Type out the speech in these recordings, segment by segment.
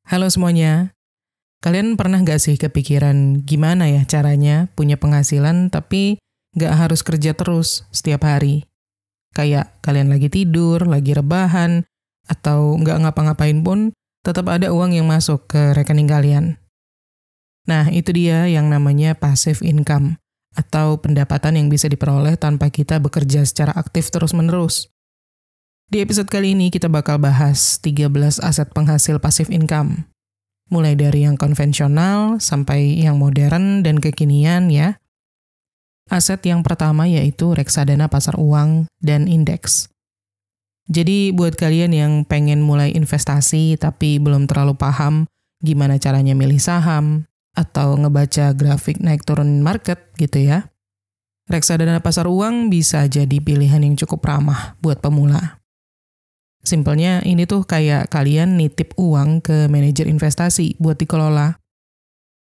Halo semuanya, kalian pernah nggak sih kepikiran gimana ya caranya punya penghasilan tapi nggak harus kerja terus setiap hari? Kayak kalian lagi tidur, lagi rebahan, atau nggak ngapa-ngapain pun tetap ada uang yang masuk ke rekening kalian. Nah, itu dia yang namanya passive income, atau pendapatan yang bisa diperoleh tanpa kita bekerja secara aktif terus-menerus. Di episode kali ini kita bakal bahas 13 aset penghasil passive income. Mulai dari yang konvensional sampai yang modern dan kekinian ya. Aset yang pertama yaitu reksadana pasar uang dan indeks. Jadi buat kalian yang pengen mulai investasi tapi belum terlalu paham gimana caranya milih saham atau ngebaca grafik naik turun market gitu ya. Reksadana pasar uang bisa jadi pilihan yang cukup ramah buat pemula. Simpelnya ini tuh kayak kalian nitip uang ke manajer investasi buat dikelola.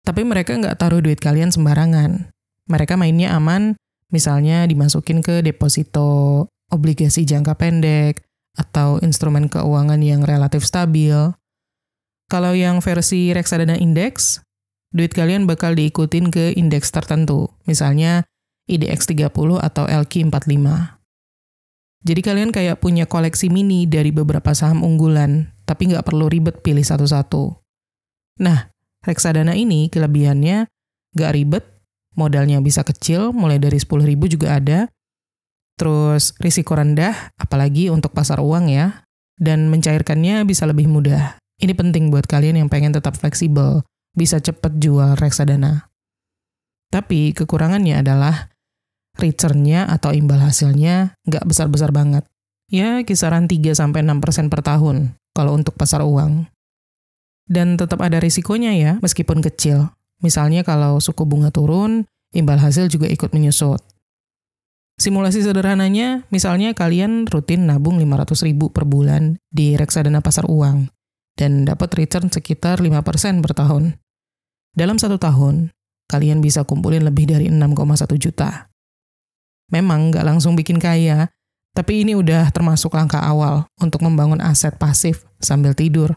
Tapi mereka nggak taruh duit kalian sembarangan. Mereka mainnya aman, misalnya dimasukin ke deposito, obligasi jangka pendek, atau instrumen keuangan yang relatif stabil. Kalau yang versi reksadana indeks, duit kalian bakal diikutin ke indeks tertentu, misalnya IDX 30 atau LQ45. Jadi kalian kayak punya koleksi mini dari beberapa saham unggulan, tapi nggak perlu ribet pilih satu-satu. Nah, reksadana ini kelebihannya nggak ribet, modalnya bisa kecil, mulai dari 10.000 juga ada, terus risiko rendah, apalagi untuk pasar uang ya, dan mencairkannya bisa lebih mudah. Ini penting buat kalian yang pengen tetap fleksibel, bisa cepet jual reksadana. Tapi kekurangannya adalah return-nya atau imbal hasilnya nggak besar-besar banget. Ya, kisaran 3-6% per tahun kalau untuk pasar uang. Dan tetap ada risikonya ya, meskipun kecil. Misalnya kalau suku bunga turun, imbal hasil juga ikut menyusut. Simulasi sederhananya, misalnya kalian rutin nabung 500.000 per bulan di reksadana pasar uang, dan dapat return sekitar 5% per tahun. Dalam 1 tahun, kalian bisa kumpulin lebih dari 6,1 juta. Memang nggak langsung bikin kaya, tapi ini udah termasuk langkah awal untuk membangun aset pasif sambil tidur.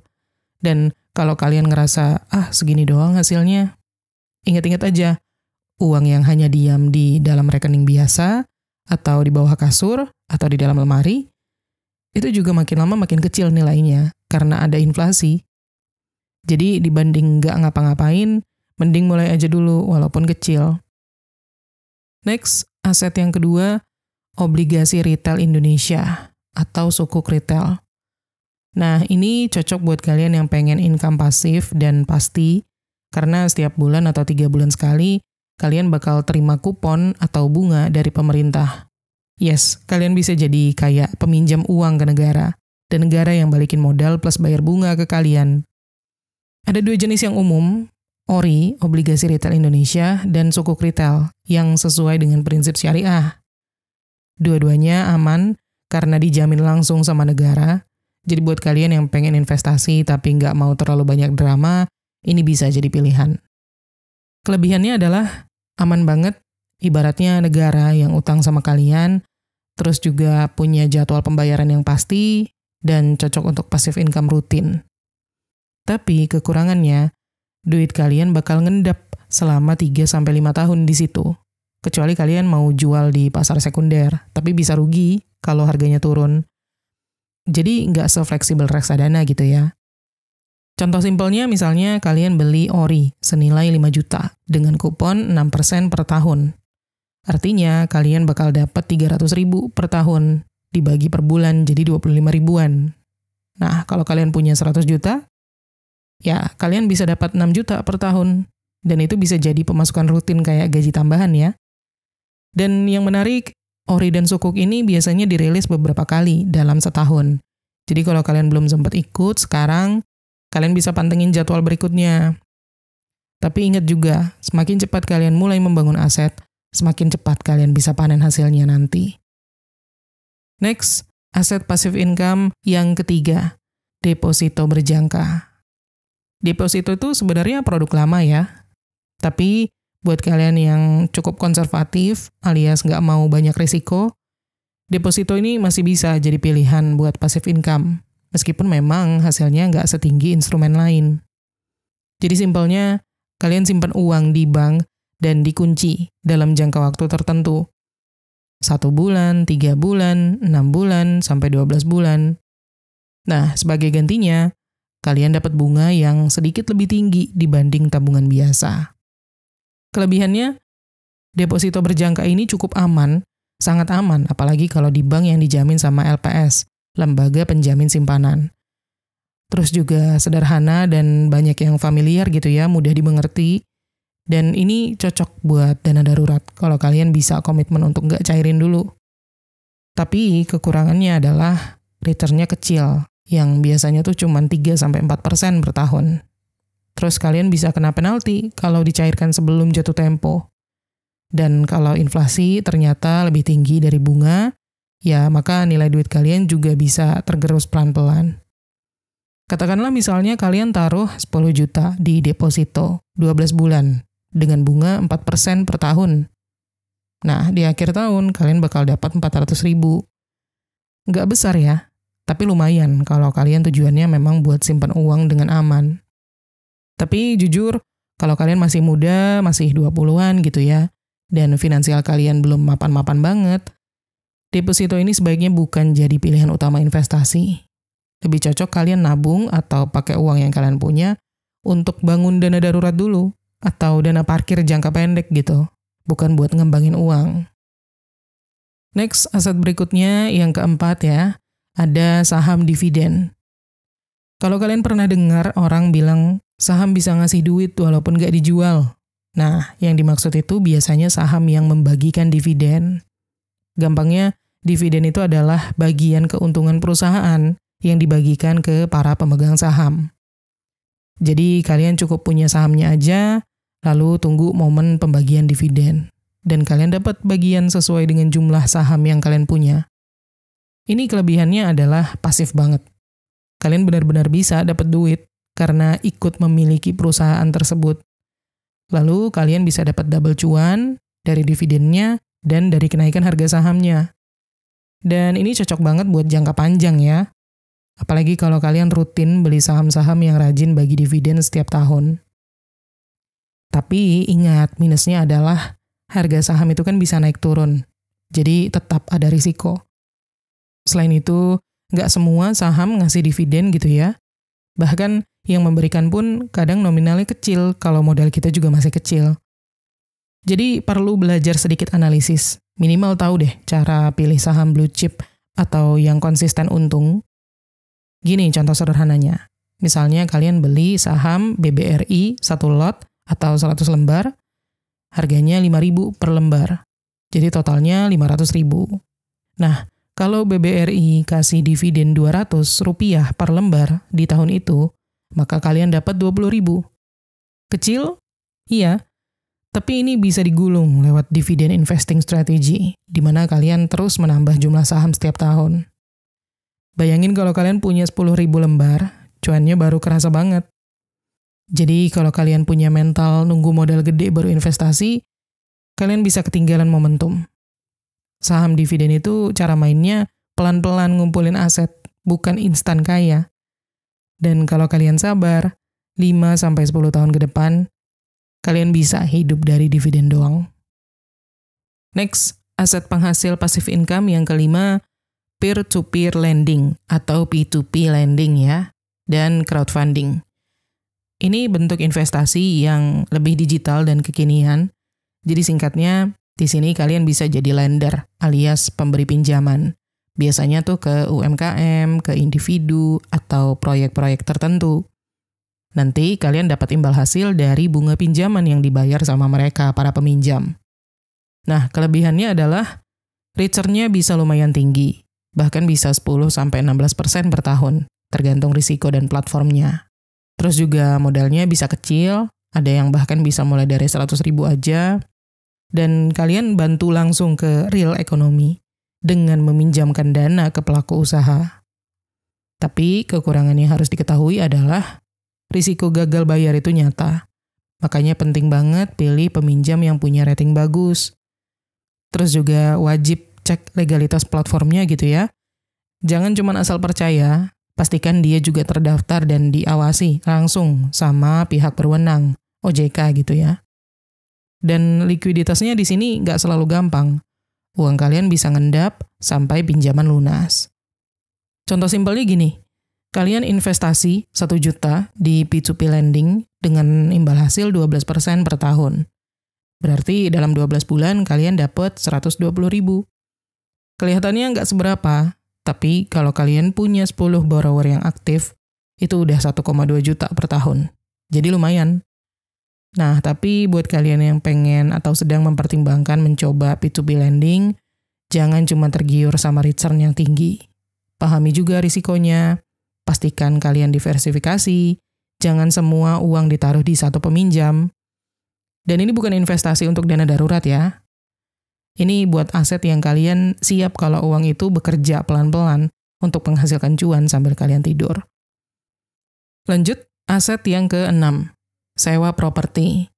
Dan kalau kalian ngerasa, segini doang hasilnya, ingat-ingat aja, uang yang hanya diam di dalam rekening biasa, atau di bawah kasur, atau di dalam lemari, itu juga makin lama makin kecil nilainya, karena ada inflasi. Jadi dibanding nggak ngapa-ngapain, mending mulai aja dulu walaupun kecil. Next, aset yang kedua, obligasi retail Indonesia atau sukuk retail. Nah, ini cocok buat kalian yang pengen income pasif dan pasti, karena setiap bulan atau 3 bulan sekali, kalian bakal terima kupon atau bunga dari pemerintah. Yes, kalian bisa jadi kayak peminjam uang ke negara, dan negara yang balikin modal plus bayar bunga ke kalian. Ada 2 jenis yang umum, ORI, obligasi retail Indonesia, dan sukuk retail, yang sesuai dengan prinsip syariah. Dua-duanya aman, karena dijamin langsung sama negara. Jadi buat kalian yang pengen investasi tapi nggak mau terlalu banyak drama, ini bisa jadi pilihan. Kelebihannya adalah aman banget, ibaratnya negara yang utang sama kalian, terus juga punya jadwal pembayaran yang pasti, dan cocok untuk passive income rutin. Tapi kekurangannya, duit kalian bakal ngendap selama 3-5 tahun di situ. Kecuali kalian mau jual di pasar sekunder, tapi bisa rugi kalau harganya turun. Jadi nggak se-fleksibel reksadana gitu ya. Contoh simpelnya misalnya kalian beli ORI senilai 5 juta dengan kupon 6% per tahun. Artinya kalian bakal dapat 300.000 per tahun, dibagi per bulan jadi 25 ribuan. Nah, kalau kalian punya 100 juta, ya, kalian bisa dapat 6 juta per tahun. Dan itu bisa jadi pemasukan rutin kayak gaji tambahan ya. Dan yang menarik, ORI dan sukuk ini biasanya dirilis beberapa kali dalam setahun. Jadi kalau kalian belum sempat ikut sekarang, kalian bisa pantengin jadwal berikutnya. Tapi ingat juga, semakin cepat kalian mulai membangun aset, semakin cepat kalian bisa panen hasilnya nanti. Next, aset passive income yang ketiga, deposito berjangka. Deposito itu sebenarnya produk lama ya, tapi buat kalian yang cukup konservatif alias nggak mau banyak risiko, deposito ini masih bisa jadi pilihan buat passive income. meskipun memang hasilnya nggak setinggi instrumen lain. Jadi simpelnya, kalian simpan uang di bank dan dikunci dalam jangka waktu tertentu. 1 bulan, 3 bulan, 6 bulan, sampai 12 bulan. Nah, sebagai gantinya, kalian dapat bunga yang sedikit lebih tinggi dibanding tabungan biasa. Kelebihannya, deposito berjangka ini cukup aman, sangat aman, apalagi kalau di bank yang dijamin sama LPS, Lembaga Penjamin Simpanan. Terus juga sederhana dan banyak yang familiar gitu ya, mudah dimengerti. Dan ini cocok buat dana darurat kalau kalian bisa komitmen untuk nggak cairin dulu. Tapi kekurangannya adalah return-nya kecil, yang biasanya tuh cuma 3-4% per tahun. Terus kalian bisa kena penalti kalau dicairkan sebelum jatuh tempo. Dan kalau inflasi ternyata lebih tinggi dari bunga, ya maka nilai duit kalian juga bisa tergerus pelan-pelan. Katakanlah misalnya kalian taruh 10 juta di deposito 12 bulan dengan bunga 4% per tahun. Nah, di akhir tahun kalian bakal dapat 400.000. Nggak besar ya, tapi lumayan kalau kalian tujuannya memang buat simpan uang dengan aman. Tapi jujur, kalau kalian masih muda, masih 20-an gitu ya, dan finansial kalian belum mapan-mapan banget, deposito ini sebaiknya bukan jadi pilihan utama investasi. Lebih cocok kalian nabung atau pakai uang yang kalian punya untuk bangun dana darurat dulu, atau dana parkir jangka pendek gitu, bukan buat ngembangin uang. Next, aset berikutnya yang keempat ya, ada saham dividen. Kalau kalian pernah dengar orang bilang saham bisa ngasih duit walaupun nggak dijual. Nah, yang dimaksud itu biasanya saham yang membagikan dividen. Gampangnya, dividen itu adalah bagian keuntungan perusahaan yang dibagikan ke para pemegang saham. Jadi kalian cukup punya sahamnya aja, lalu tunggu momen pembagian dividen. Dan kalian dapat bagian sesuai dengan jumlah saham yang kalian punya. Ini kelebihannya adalah pasif banget. Kalian benar-benar bisa dapat duit karena ikut memiliki perusahaan tersebut. Lalu kalian bisa dapat double cuan dari dividennya dan dari kenaikan harga sahamnya. Dan ini cocok banget buat jangka panjang ya. Apalagi kalau kalian rutin beli saham-saham yang rajin bagi dividen setiap tahun. Tapi ingat, minusnya adalah harga saham itu kan bisa naik turun. Jadi tetap ada risiko. Selain itu, nggak semua saham ngasih dividen gitu ya. Bahkan yang memberikan pun kadang nominalnya kecil kalau modal kita juga masih kecil. Jadi perlu belajar sedikit analisis. Minimal tahu deh cara pilih saham blue chip atau yang konsisten untung. Gini contoh sederhananya. Misalnya kalian beli saham BBRI 1 lot atau 100 lembar, harganya 5.000 per lembar. Jadi totalnya 500.000. Nah, kalau BBRI kasih dividen Rp200 per lembar di tahun itu, maka kalian dapat 20.000. Kecil? Iya. Tapi ini bisa digulung lewat dividen investing strategy, di mana kalian terus menambah jumlah saham setiap tahun. Bayangin kalau kalian punya 10.000 lembar, cuannya baru kerasa banget. Jadi kalau kalian punya mental nunggu modal gede baru investasi, kalian bisa ketinggalan momentum. Saham dividen itu cara mainnya pelan-pelan ngumpulin aset, bukan instan kaya. Dan kalau kalian sabar, 5-10 tahun ke depan, kalian bisa hidup dari dividen doang. Next, aset penghasil passive income yang kelima, peer-to-peer lending atau P2P lending ya, dan crowdfunding. Ini bentuk investasi yang lebih digital dan kekinian. Jadi singkatnya, di sini kalian bisa jadi lender alias pemberi pinjaman. Biasanya tuh ke UMKM, ke individu, atau proyek-proyek tertentu. Nanti kalian dapat imbal hasil dari bunga pinjaman yang dibayar sama mereka, para peminjam. Nah, kelebihannya adalah return-nya bisa lumayan tinggi. Bahkan bisa 10-16% per tahun, tergantung risiko dan platformnya. Terus juga modalnya bisa kecil, ada yang bahkan bisa mulai dari 100.000 aja, dan kalian bantu langsung ke real economy dengan meminjamkan dana ke pelaku usaha. Tapi kekurangan yang harus diketahui adalah risiko gagal bayar itu nyata. Makanya penting banget pilih peminjam yang punya rating bagus. Terus juga wajib cek legalitas platformnya gitu ya. Jangan cuma asal percaya, Pastikan dia juga terdaftar dan diawasi langsung sama pihak berwenang, OJK gitu ya. Dan likuiditasnya di sini nggak selalu gampang. Uang kalian bisa ngendap sampai pinjaman lunas. Contoh simpelnya gini, kalian investasi 1 juta di P2P lending dengan imbal hasil 12% per tahun. Berarti dalam 12 bulan kalian dapat 120.000. Kelihatannya nggak seberapa, tapi kalau kalian punya 10 borrower yang aktif, itu udah 1,2 juta per tahun. Jadi lumayan. Nah, tapi buat kalian yang pengen atau sedang mempertimbangkan mencoba P2P lending, jangan cuma tergiur sama return yang tinggi. Pahami juga risikonya, pastikan kalian diversifikasi, jangan semua uang ditaruh di satu peminjam. Dan ini bukan investasi untuk dana darurat ya. Ini buat aset yang kalian siap kalau uang itu bekerja pelan-pelan untuk menghasilkan cuan sambil kalian tidur. Lanjut, aset yang ke-6, sewa properti.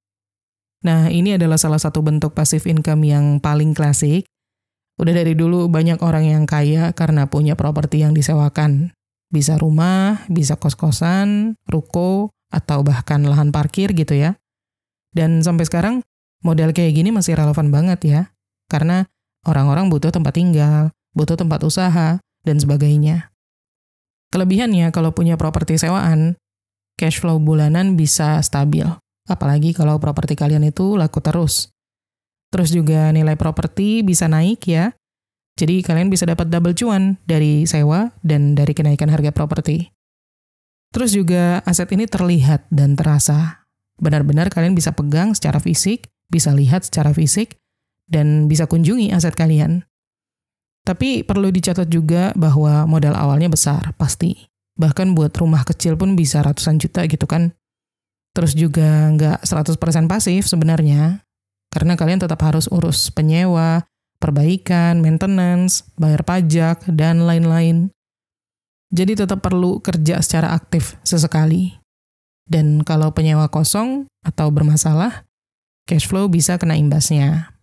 Nah, ini adalah salah satu bentuk passive income yang paling klasik. Udah dari dulu banyak orang yang kaya karena punya properti yang disewakan. Bisa rumah, bisa kos-kosan, ruko, atau bahkan lahan parkir gitu ya. Dan sampai sekarang, model kayak gini masih relevan banget ya. Karena orang-orang butuh tempat tinggal, butuh tempat usaha, dan sebagainya. Kelebihannya kalau punya properti sewaan, cash flow bulanan bisa stabil. Apalagi kalau properti kalian itu laku terus. Terus juga nilai properti bisa naik ya. Jadi kalian bisa dapat double cuan dari sewa dan dari kenaikan harga properti. Terus juga aset ini terlihat dan terasa. Benar-benar kalian bisa pegang secara fisik, bisa lihat secara fisik, dan bisa kunjungi aset kalian. Tapi perlu dicatat juga bahwa modal awalnya besar, pasti. Bahkan buat rumah kecil pun bisa ratusan juta gitu kan. Terus juga nggak 100% pasif sebenarnya, karena kalian tetap harus urus penyewa, perbaikan, maintenance, bayar pajak, dan lain-lain. Jadi tetap perlu kerja secara aktif sesekali. Dan kalau penyewa kosong atau bermasalah, cash flow bisa kena imbasnya.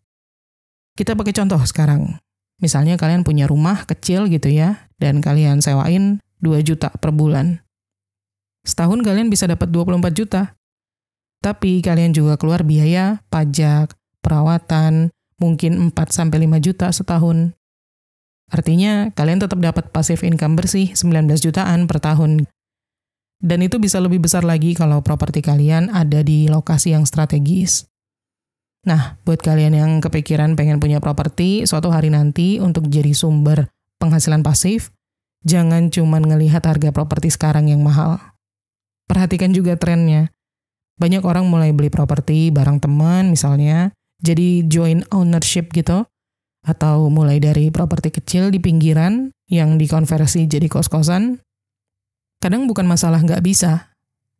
Kita pakai contoh sekarang. Misalnya kalian punya rumah kecil gitu ya, dan kalian sewain 2 juta per bulan. Setahun kalian bisa dapat 24 juta. Tapi kalian juga keluar biaya, pajak, perawatan, mungkin 4-5 juta setahun. Artinya kalian tetap dapat passive income bersih 19 jutaan per tahun. Dan itu bisa lebih besar lagi kalau properti kalian ada di lokasi yang strategis. Nah, buat kalian yang kepikiran pengen punya properti suatu hari nanti untuk jadi sumber penghasilan pasif, jangan cuma ngelihat harga properti sekarang yang mahal. Perhatikan juga trennya. Banyak orang mulai beli properti bareng teman misalnya, jadi joint ownership gitu, atau mulai dari properti kecil di pinggiran yang dikonversi jadi kos-kosan. Kadang bukan masalah nggak bisa,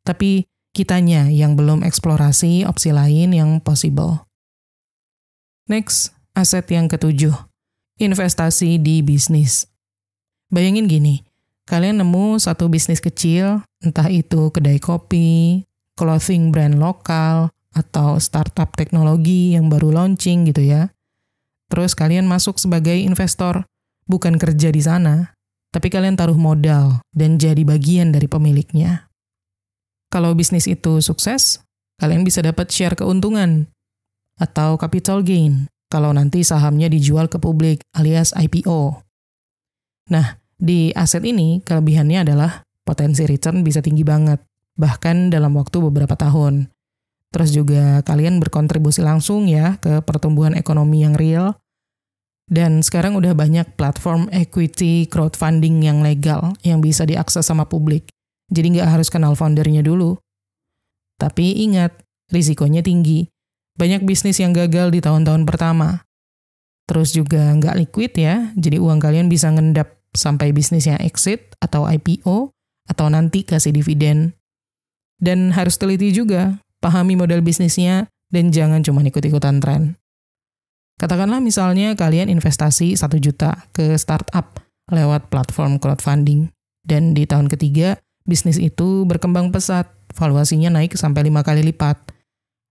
tapi kitanya yang belum eksplorasi opsi lain yang possible. Next, aset yang ke-7, investasi di bisnis. Bayangin gini, kalian nemu satu bisnis kecil, entah itu kedai kopi, clothing brand lokal, atau startup teknologi yang baru launching gitu ya. Terus kalian masuk sebagai investor, bukan kerja di sana, tapi kalian taruh modal dan jadi bagian dari pemiliknya. Kalau bisnis itu sukses, kalian bisa dapat share keuntungan atau capital gain kalau nanti sahamnya dijual ke publik alias IPO. Nah, di aset ini kelebihannya adalah potensi return bisa tinggi banget, bahkan dalam waktu beberapa tahun. Terus juga kalian berkontribusi langsung ya ke pertumbuhan ekonomi yang real. Dan sekarang udah banyak platform equity crowdfunding yang legal yang bisa diakses sama publik. Jadi nggak harus kenal foundernya dulu. Tapi ingat, risikonya tinggi. Banyak bisnis yang gagal di tahun-tahun pertama. Terus juga nggak liquid ya, jadi uang kalian bisa ngendap sampai bisnisnya exit atau IPO, atau nanti kasih dividen. Dan harus teliti juga, pahami model bisnisnya, dan jangan cuma ikut-ikutan tren. Katakanlah misalnya kalian investasi 1 juta ke startup lewat platform crowdfunding. Dan di tahun ketiga, bisnis itu berkembang pesat, valuasinya naik sampai 5 kali lipat.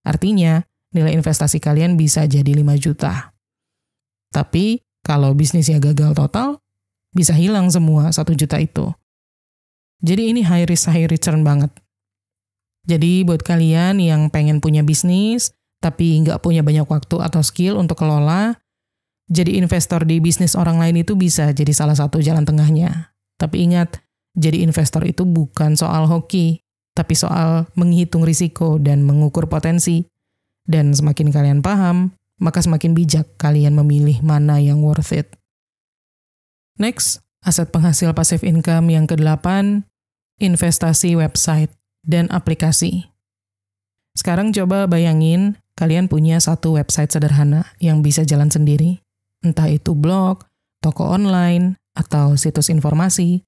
Artinya, nilai investasi kalian bisa jadi 5 juta. Tapi, kalau bisnisnya gagal total, bisa hilang semua 1 juta itu. Jadi ini high risk, high return banget. Jadi buat kalian yang pengen punya bisnis, tapi nggak punya banyak waktu atau skill untuk kelola, jadi investor di bisnis orang lain itu bisa jadi salah satu jalan tengahnya. Tapi ingat, jadi investor itu bukan soal hoki, tapi soal menghitung risiko dan mengukur potensi. Dan semakin kalian paham, maka semakin bijak kalian memilih mana yang worth it. Next, aset penghasil passive income yang ke-8, investasi website dan aplikasi. Sekarang coba bayangin, kalian punya satu website sederhana yang bisa jalan sendiri. Entah itu blog, toko online, atau situs informasi.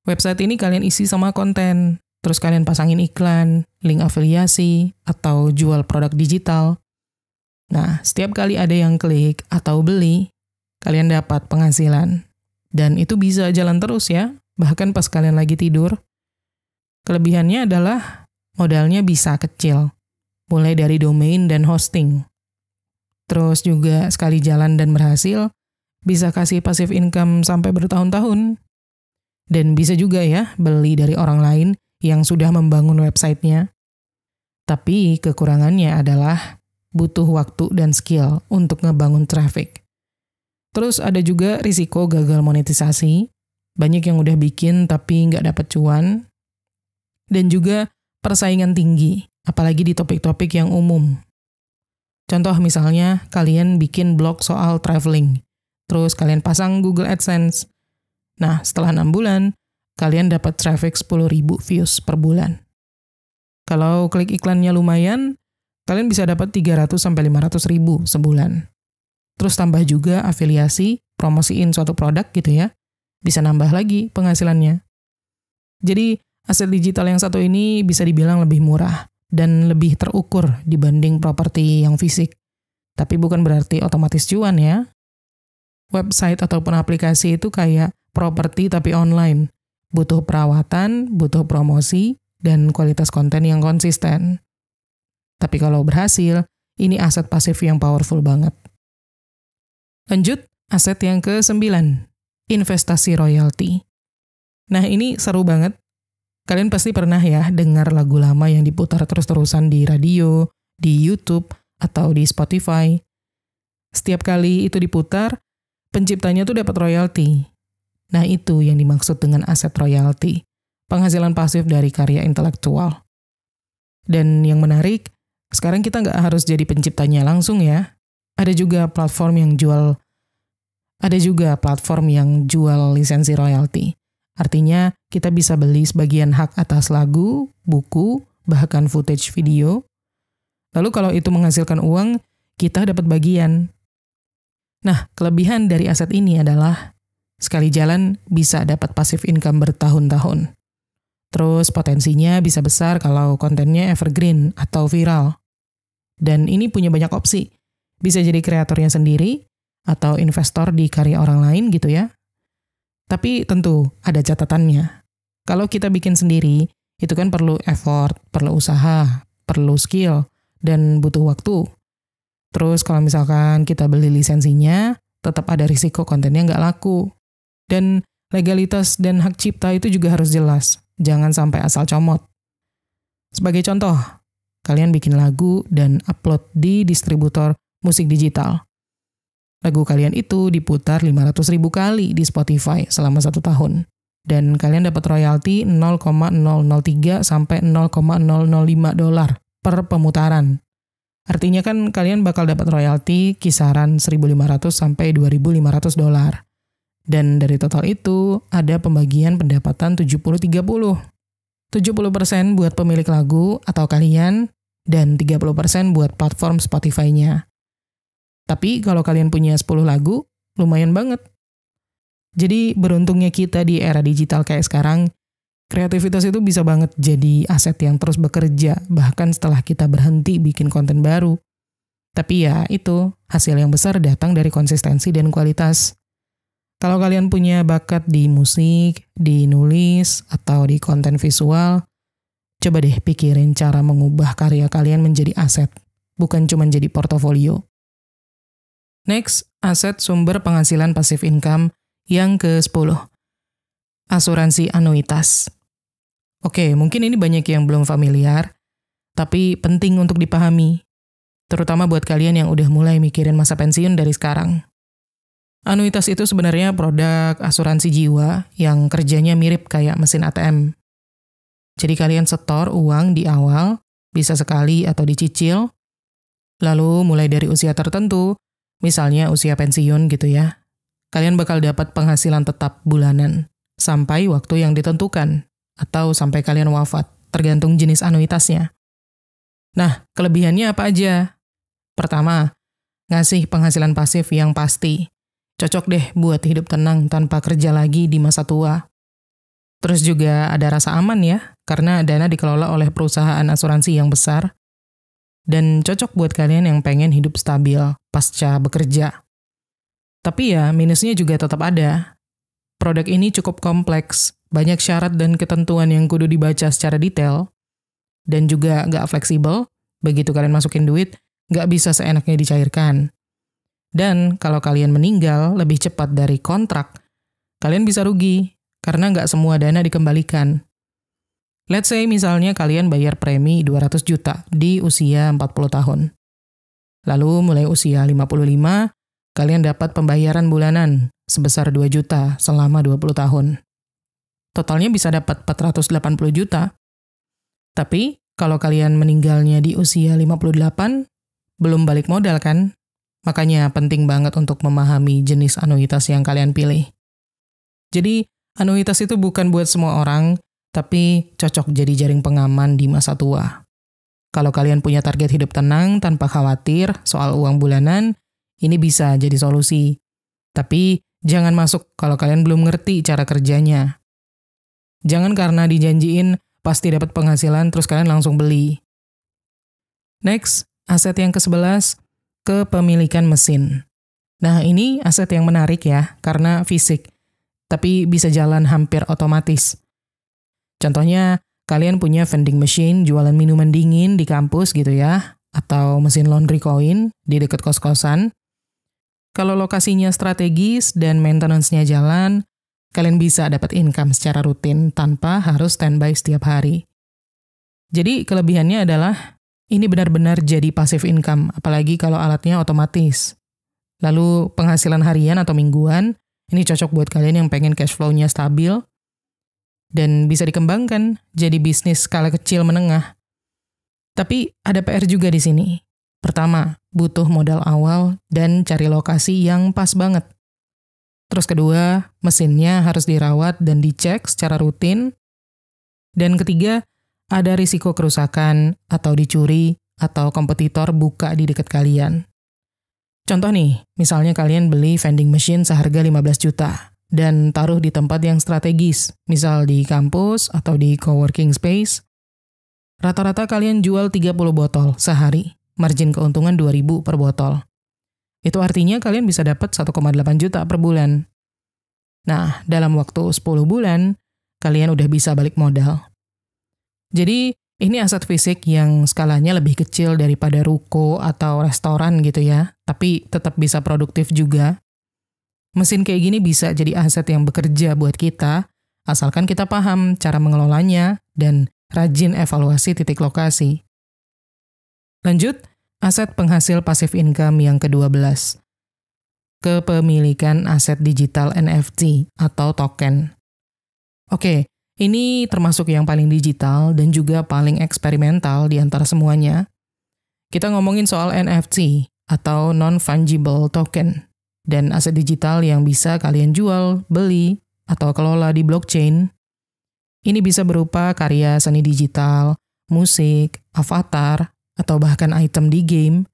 Website ini kalian isi sama konten, terus kalian pasangin iklan, link afiliasi, atau jual produk digital. Nah, setiap kali ada yang klik atau beli, kalian dapat penghasilan. Dan itu bisa jalan terus ya, bahkan pas kalian lagi tidur. Kelebihannya adalah modalnya bisa kecil, mulai dari domain dan hosting. Terus juga sekali jalan dan berhasil, bisa kasih passive income sampai bertahun-tahun. Dan bisa juga ya beli dari orang lain yang sudah membangun websitenya. Tapi kekurangannya adalah butuh waktu dan skill untuk ngebangun traffic. Terus ada juga risiko gagal monetisasi. Banyak yang udah bikin tapi nggak dapat cuan. Dan juga persaingan tinggi, apalagi di topik-topik yang umum. Contoh misalnya, kalian bikin blog soal traveling, terus kalian pasang Google AdSense. Nah, setelah 6 bulan, kalian dapat traffic 10.000 views per bulan. Kalau klik iklannya lumayan, kalian bisa dapat 300-500.000 sebulan. Terus tambah juga afiliasi, promosiin suatu produk gitu ya, bisa nambah lagi penghasilannya. Jadi, aset digital yang satu ini bisa dibilang lebih murah dan lebih terukur dibanding properti yang fisik. Tapi bukan berarti otomatis cuan ya. Website ataupun aplikasi itu kayak properti tapi online. Butuh perawatan, butuh promosi, dan kualitas konten yang konsisten. Tapi kalau berhasil, ini aset pasif yang powerful banget. Lanjut, aset yang ke-9, investasi royalti. Nah ini seru banget. Kalian pasti pernah ya dengar lagu lama yang diputar terus-terusan di radio, di YouTube, atau di Spotify. Setiap kali itu diputar, penciptanya tuh dapat royalti. Nah itu yang dimaksud dengan aset royalti, penghasilan pasif dari karya intelektual. Dan yang menarik, sekarang kita nggak harus jadi penciptanya langsung ya. Ada juga platform yang jual lisensi royalti. Artinya, kita bisa beli sebagian hak atas lagu, buku, bahkan footage video. Lalu kalau itu menghasilkan uang, kita dapat bagian. Nah, kelebihan dari aset ini adalah sekali jalan bisa dapat passive income bertahun-tahun. Terus potensinya bisa besar kalau kontennya evergreen atau viral. Dan ini punya banyak opsi. Bisa jadi kreatornya sendiri, atau investor di karya orang lain gitu ya. Tapi tentu ada catatannya. Kalau kita bikin sendiri, itu kan perlu effort, perlu usaha, perlu skill, dan butuh waktu. Terus kalau misalkan kita beli lisensinya, tetap ada risiko kontennya nggak laku. Dan legalitas dan hak cipta itu juga harus jelas. Jangan sampai asal comot. Sebagai contoh, kalian bikin lagu dan upload di distributor musik digital. Lagu kalian itu diputar 500.000 kali di Spotify selama 1 tahun. Dan kalian dapat royalti 0,003 sampai 0,005 dolar per pemutaran. Artinya kan kalian bakal dapat royalti kisaran 1.500 sampai 2.500 dolar. Dan dari total itu ada pembagian pendapatan 70-30. 70% buat pemilik lagu atau kalian, dan 30% buat platform Spotify-nya. Tapi kalau kalian punya 10 lagu, lumayan banget. Jadi beruntungnya kita di era digital kayak sekarang, kreativitas itu bisa banget jadi aset yang terus bekerja, bahkan setelah kita berhenti bikin konten baru. Tapi ya itu, hasil yang besar datang dari konsistensi dan kualitas. Kalau kalian punya bakat di musik, di nulis, atau di konten visual, coba deh pikirin cara mengubah karya kalian menjadi aset, bukan cuma jadi portofolio. Next, aset sumber penghasilan passive income yang ke-10. Asuransi anuitas. Oke, mungkin ini banyak yang belum familiar, tapi penting untuk dipahami. Terutama buat kalian yang udah mulai mikirin masa pensiun dari sekarang. Anuitas itu sebenarnya produk asuransi jiwa yang kerjanya mirip kayak mesin ATM. Jadi kalian setor uang di awal, bisa sekali atau dicicil, lalu mulai dari usia tertentu, misalnya usia pensiun gitu ya, kalian bakal dapat penghasilan tetap bulanan sampai waktu yang ditentukan atau sampai kalian wafat, tergantung jenis anuitasnya. Nah, kelebihannya apa aja? Pertama, ngasih penghasilan pasif yang pasti. Cocok deh buat hidup tenang tanpa kerja lagi di masa tua. Terus juga ada rasa aman ya, karena dana dikelola oleh perusahaan asuransi yang besar. Dan cocok buat kalian yang pengen hidup stabil pasca bekerja. Tapi ya, minusnya juga tetap ada. Produk ini cukup kompleks, banyak syarat dan ketentuan yang kudu dibaca secara detail, dan juga nggak fleksibel, begitu kalian masukin duit, nggak bisa seenaknya dicairkan. Dan kalau kalian meninggal lebih cepat dari kontrak, kalian bisa rugi, karena nggak semua dana dikembalikan. Let's say misalnya kalian bayar premi 200 juta di usia 40 tahun. Lalu mulai usia 55, kalian dapat pembayaran bulanan sebesar 2 juta selama 20 tahun. Totalnya bisa dapat 480 juta. Tapi kalau kalian meninggalnya di usia 58, belum balik modal kan? Makanya penting banget untuk memahami jenis anuitas yang kalian pilih. Jadi, anuitas itu bukan buat semua orang, tapi cocok jadi jaring pengaman di masa tua. Kalau kalian punya target hidup tenang tanpa khawatir soal uang bulanan, ini bisa jadi solusi. Tapi, jangan masuk kalau kalian belum ngerti cara kerjanya. Jangan karena dijanjiin pasti dapat penghasilan terus kalian langsung beli. Next, aset yang ke-11, kepemilikan mesin. Nah, ini aset yang menarik ya, karena fisik, tapi bisa jalan hampir otomatis. Contohnya, kalian punya vending machine jualan minuman dingin di kampus gitu ya, atau mesin laundry koin di dekat kos-kosan. Kalau lokasinya strategis dan maintenance-nya jalan, kalian bisa dapat income secara rutin tanpa harus standby setiap hari. Jadi, kelebihannya adalah ini benar-benar jadi passive income, apalagi kalau alatnya otomatis. Lalu penghasilan harian atau mingguan, ini cocok buat kalian yang pengen cash flow-nya stabil, dan bisa dikembangkan jadi bisnis skala kecil menengah. Tapi ada PR juga di sini. Pertama, butuh modal awal dan cari lokasi yang pas banget. Terus kedua, mesinnya harus dirawat dan dicek secara rutin. Dan ketiga, ada risiko kerusakan atau dicuri atau kompetitor buka di dekat kalian. Contoh nih, misalnya kalian beli vending machine seharga 15 juta dan taruh di tempat yang strategis, misal di kampus atau di coworking space. Rata-rata kalian jual 30 botol sehari, margin keuntungan 2.000 per botol. Itu artinya kalian bisa dapat 1,8 juta per bulan. Nah, dalam waktu 10 bulan, kalian udah bisa balik modal. Jadi, ini aset fisik yang skalanya lebih kecil daripada ruko atau restoran gitu ya, tapi tetap bisa produktif juga. Mesin kayak gini bisa jadi aset yang bekerja buat kita, asalkan kita paham cara mengelolanya dan rajin evaluasi titik lokasi. Lanjut, aset penghasil passive income yang ke-12. Kepemilikan aset digital NFT atau token. Oke, ini termasuk yang paling digital dan juga paling eksperimental di antara semuanya. Kita ngomongin soal NFT atau non-fungible token dan aset digital yang bisa kalian jual, beli, atau kelola di blockchain. Ini bisa berupa karya seni digital, musik, avatar, atau bahkan item di game.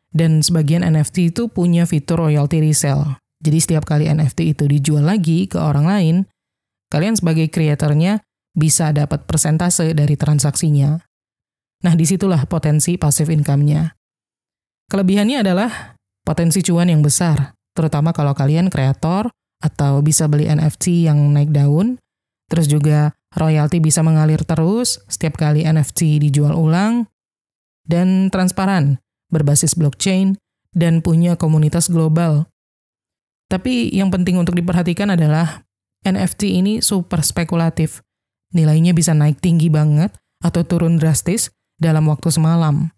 Dan sebagian NFT itu punya fitur royalty resell. Jadi setiap kali NFT itu dijual lagi ke orang lain, kalian sebagai kreatornya bisa dapat persentase dari transaksinya. Nah, disitulah potensi passive income-nya. Kelebihannya adalah potensi cuan yang besar, terutama kalau kalian kreator atau bisa beli NFT yang naik daun, terus juga royalti bisa mengalir terus setiap kali NFT dijual ulang, dan transparan, berbasis blockchain, dan punya komunitas global. Tapi yang penting untuk diperhatikan adalah NFT ini super spekulatif nilainya bisa naik tinggi banget atau turun drastis dalam waktu semalam.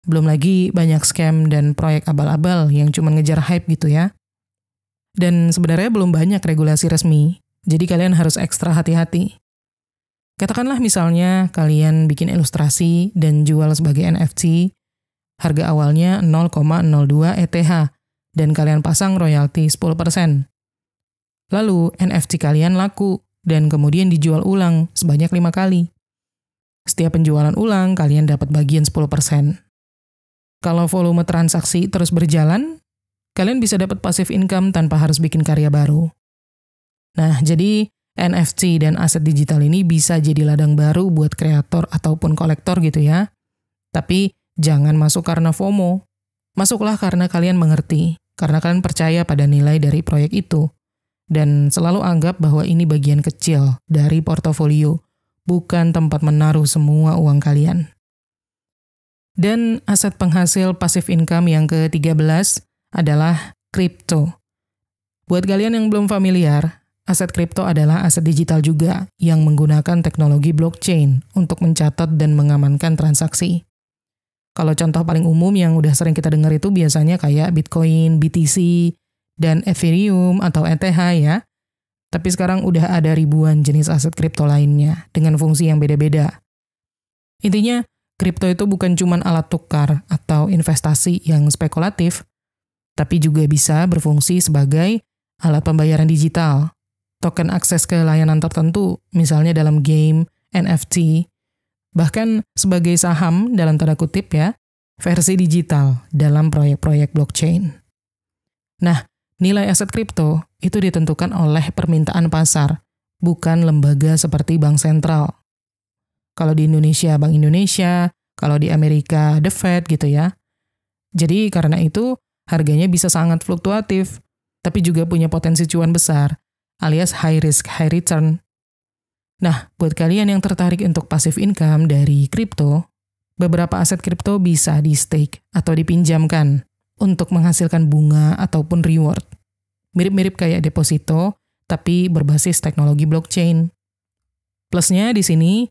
Belum lagi banyak scam dan proyek abal-abal yang cuma ngejar hype gitu ya. Dan sebenarnya belum banyak regulasi resmi, jadi kalian harus ekstra hati-hati. Katakanlah misalnya kalian bikin ilustrasi dan jual sebagai NFT, harga awalnya 0,02 ETH, dan kalian pasang royalti 10%. Lalu NFT kalian laku, dan kemudian dijual ulang sebanyak 5 kali. Setiap penjualan ulang, kalian dapat bagian 10%. Kalau volume transaksi terus berjalan, kalian bisa dapat passive income tanpa harus bikin karya baru. Nah, jadi NFT dan aset digital ini bisa jadi ladang baru buat kreator ataupun kolektor gitu ya. Tapi jangan masuk karena FOMO. Masuklah karena kalian mengerti, karena kalian percaya pada nilai dari proyek itu. Dan selalu anggap bahwa ini bagian kecil dari portofolio, bukan tempat menaruh semua uang kalian. Dan aset penghasil passive income yang ke-13 adalah kripto. Buat kalian yang belum familiar, aset kripto adalah aset digital juga yang menggunakan teknologi blockchain untuk mencatat dan mengamankan transaksi. Kalau contoh paling umum yang udah sering kita dengar itu biasanya kayak Bitcoin, BTC, dan Ethereum atau ETH ya. Tapi sekarang udah ada ribuan jenis aset kripto lainnya dengan fungsi yang beda-beda. Intinya, kripto itu bukan cuma alat tukar atau investasi yang spekulatif, tapi juga bisa berfungsi sebagai alat pembayaran digital, token akses ke layanan tertentu, misalnya dalam game, NFT, bahkan sebagai saham dalam tanda kutip ya, versi digital dalam proyek-proyek blockchain. Nah, nilai aset kripto itu ditentukan oleh permintaan pasar, bukan lembaga seperti bank sentral. Kalau di Indonesia, Bank Indonesia, kalau di Amerika, The Fed gitu ya. Jadi karena itu, harganya bisa sangat fluktuatif, tapi juga punya potensi cuan besar, alias high risk, high return. Nah, buat kalian yang tertarik untuk passive income dari kripto, beberapa aset kripto bisa di-stake atau dipinjamkan untuk menghasilkan bunga ataupun reward. Mirip-mirip kayak deposito, tapi berbasis teknologi blockchain. Plusnya di sini,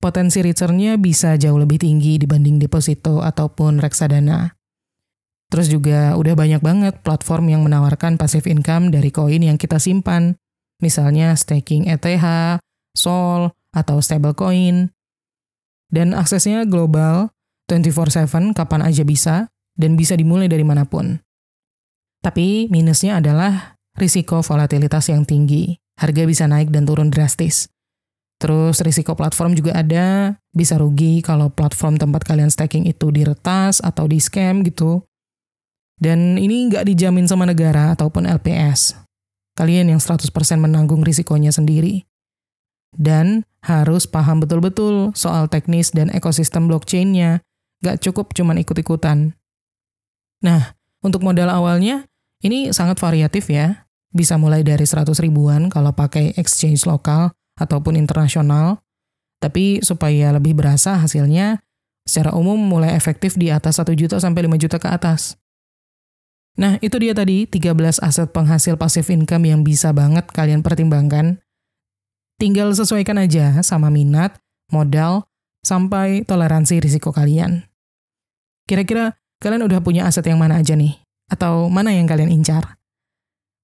potensi return-nya bisa jauh lebih tinggi dibanding deposito ataupun reksadana. Terus juga udah banyak banget platform yang menawarkan passive income dari koin yang kita simpan. Misalnya staking ETH, SOL, atau stablecoin. Dan aksesnya global, 24/7 kapan aja bisa, dan bisa dimulai dari manapun. Tapi minusnya adalah risiko volatilitas yang tinggi. Harga bisa naik dan turun drastis. Terus risiko platform juga ada, bisa rugi kalau platform tempat kalian staking itu diretas atau di-scam gitu. Dan ini nggak dijamin sama negara ataupun LPS. Kalian yang 100% menanggung risikonya sendiri. Dan harus paham betul-betul soal teknis dan ekosistem blockchain-nya. Nggak cukup cuman ikut-ikutan. Nah, untuk modal awalnya, ini sangat variatif ya. Bisa mulai dari 100 ribuan kalau pakai exchange lokal ataupun internasional. Tapi supaya lebih berasa hasilnya, secara umum mulai efektif di atas 1 juta sampai 5 juta ke atas. Nah, itu dia tadi 13 aset penghasil passive income yang bisa banget kalian pertimbangkan. Tinggal sesuaikan aja sama minat, modal, sampai toleransi risiko kalian. Kira-kira kalian udah punya aset yang mana aja nih? Atau mana yang kalian incar?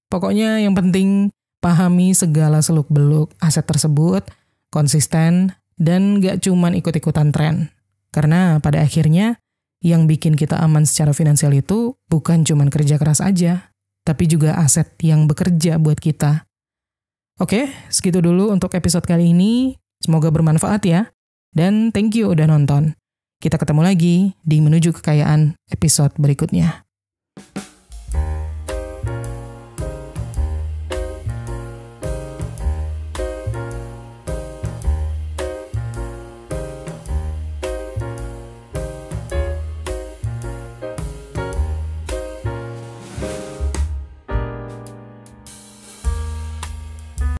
Pokoknya yang penting pahami segala seluk-beluk aset tersebut, konsisten, dan gak cuman ikut-ikutan tren. Karena pada akhirnya, yang bikin kita aman secara finansial itu bukan cuman kerja keras aja, tapi juga aset yang bekerja buat kita. Oke, segitu dulu untuk episode kali ini. Semoga bermanfaat ya. Dan thank you udah nonton. Kita ketemu lagi di Menuju Kekayaan episode berikutnya.